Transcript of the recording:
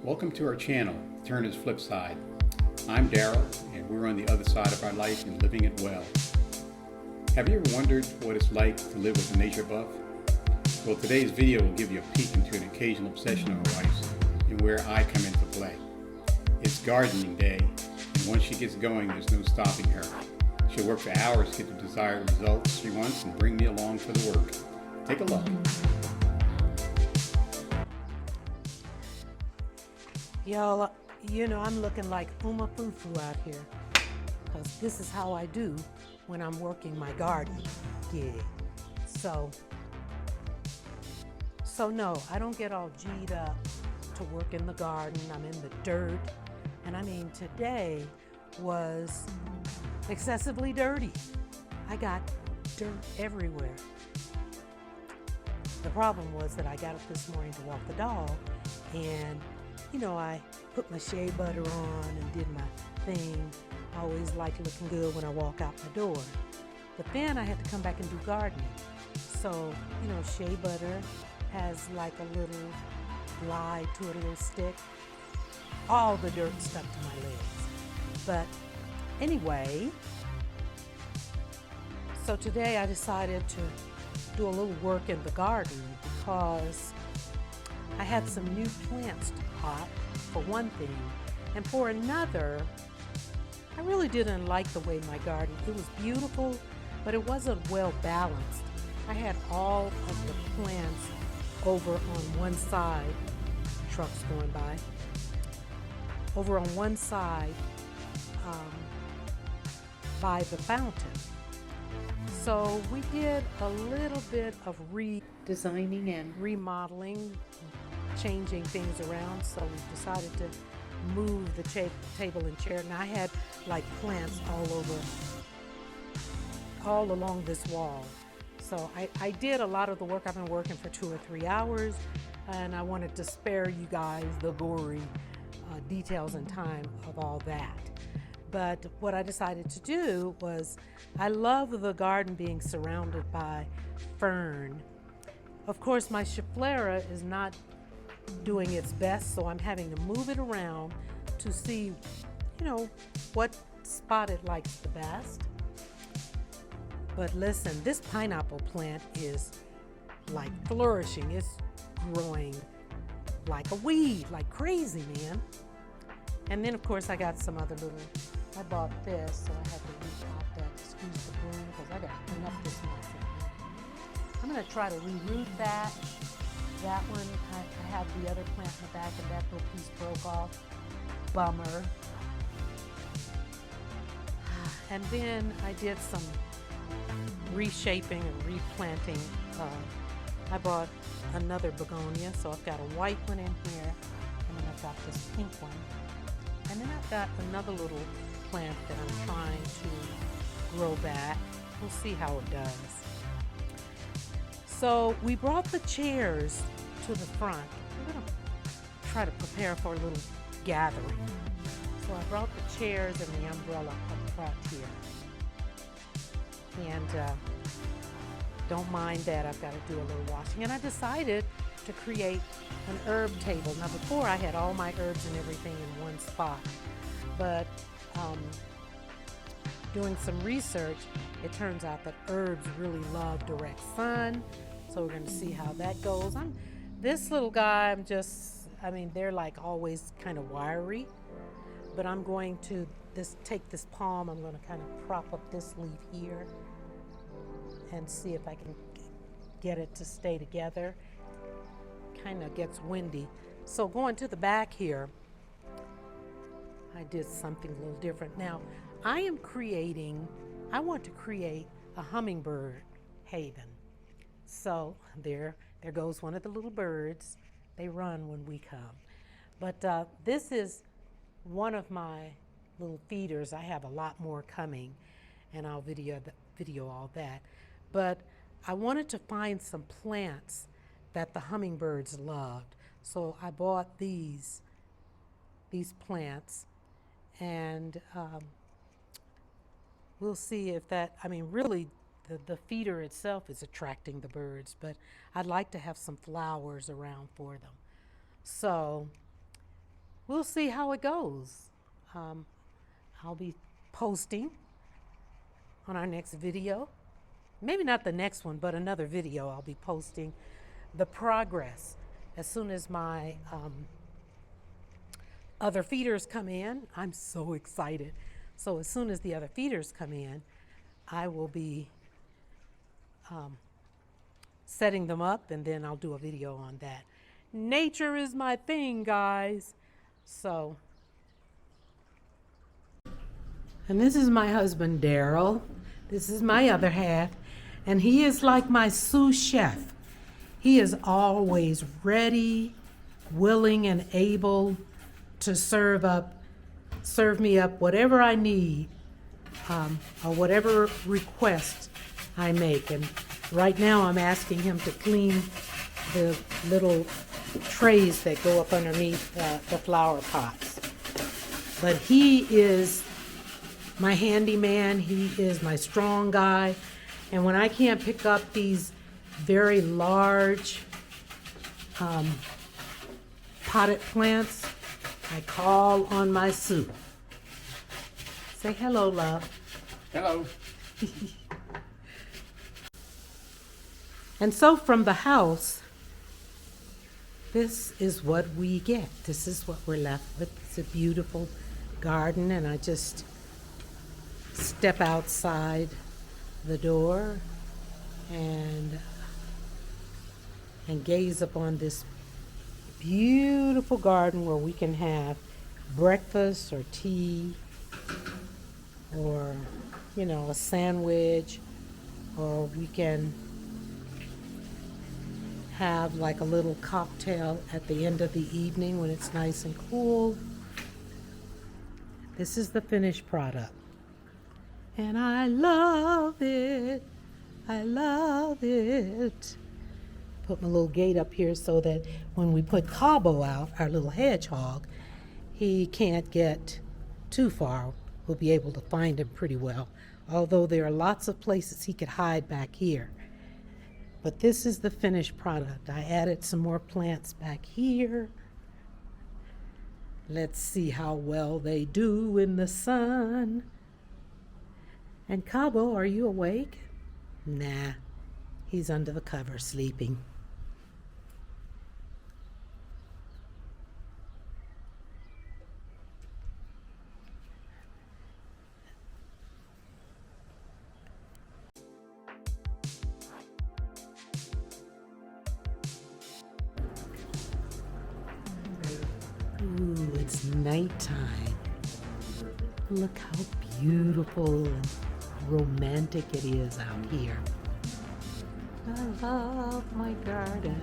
Welcome to our channel, Turner's Flip Side. I'm Darrell, and we're on the other side of our life and living it well. Have you ever wondered what it's like to live with a nature buff? Well, today's video will give you a peek into an occasional obsession of my wife's and where I come into play. It's gardening day, and once she gets going, there's no stopping her. She'll work for hours to get the desired results she wants and bring me along for the work. Take a look. Y'all, I'm looking like Uma Fufu out here, because this is how I do when I'm working my garden gig. So no, I don't get all G'd up to work in the garden. I'm in the dirt. And I mean, today was excessively dirty. I got dirt everywhere. The problem was that I got up this morning to walk the dog, and I put my shea butter on and did my thing. I always like looking good when I walk out my door. But then I had to come back and do gardening. So, shea butter has like a little glide to it, a little stick. All the dirt stuck to my legs. But anyway, so today I decided to do a little work in the garden because I had some new plants to pot, for one thing, and for another, I really didn't like the way my garden, it was beautiful, but it wasn't well balanced. I had all of the plants over on one side, trucks going over on one side by the fountain. So we did a little bit of redesigning and remodeling, changing things around. So we decided to move the table and chair. And I had like plants all along this wall. So I did a lot of the work. I've been working for 2 or 3 hours, and I wanted to spare you guys the gory details and time of all that. But what I decided to do was, I love the garden being surrounded by fern. Of course, my schefflera is not doing its best, so I'm having to move it around to see, what spot it likes the best. But listen, this pineapple plant is like flourishing. It's growing like a weed, like crazy, man. And then, of course, I got some other I bought this, so I had to repot that, excuse the broom, because I got to clean up this mess. I'm going to try to reroot that. That one, I have the other plant in the back, and that little piece broke off. Bummer. And then I did some reshaping and replanting. I bought another begonia, so I've got a white one in here, and then I've got this pink one. And then I've got another little plant that I'm trying to grow back. We'll see how it does. So we brought the chairs to the front. We're going to try to prepare for a little gathering. So I brought the chairs and the umbrella up front here. And don't mind that, I've got to do a little washing. And I decided to create an herb table. Now before, I had all my herbs and everything in one spot. But doing some research, it turns out that herbs really love direct sun. So we're going to see how that goes. This little guy, they're like always kind of wiry. But I'm going to take this palm, I'm going to kind of prop up this leaf here and see if I can get it to stay together. Kind of gets windy. So going to the back here, I did something a little different. Now, I want to create a hummingbird haven. So there goes one of the little birds. They run when we come. But this is one of my little feeders. I have a lot more coming, and I'll video all that. But I wanted to find some plants that the hummingbirds loved. So I bought these plants, and we'll see if that, really the feeder itself is attracting the birds, but I'd like to have some flowers around for them. So we'll see how it goes. Um, I'll be posting on our next video. Maybe not the next one, but another video. I'll be posting the progress as soon as my other feeders come in. I'm so excited. So as soon as the other feeders come in, I will be setting them up, and then I'll do a video on that. Nature is my thing, guys. So, and this is my husband, Darrell. This is my other half, and he is like my sous chef. He is always ready, willing, and able to serve me up whatever I need, or whatever request I make. And right now I'm asking him to clean the little trays that go up underneath the flower pots. But he is my handyman. He is my strong guy. And when I can't pick up these very large potted plants, I call on my Sue. Say hello, love. Hello. And so from the house, this is what we get. This is what we're left with. It's a beautiful garden, and I just step outside the door and gaze upon this beautiful garden where we can have breakfast or tea or, a sandwich, or we can have like a little cocktail at the end of the evening when it's nice and cool. This is the finished product. And I love it. I love it. Put my little gate up here so that when we put Cabo out, our little hedgehog, he can't get too far. We'll be able to find him pretty well. Although there are lots of places he could hide back here. But this is the finished product. I added some more plants back here. Let's see how well they do in the sun. And Cabo, are you awake? Nah, he's under the cover sleeping. Ooh, it's nighttime. Look how beautiful and romantic it is out here. I love my garden.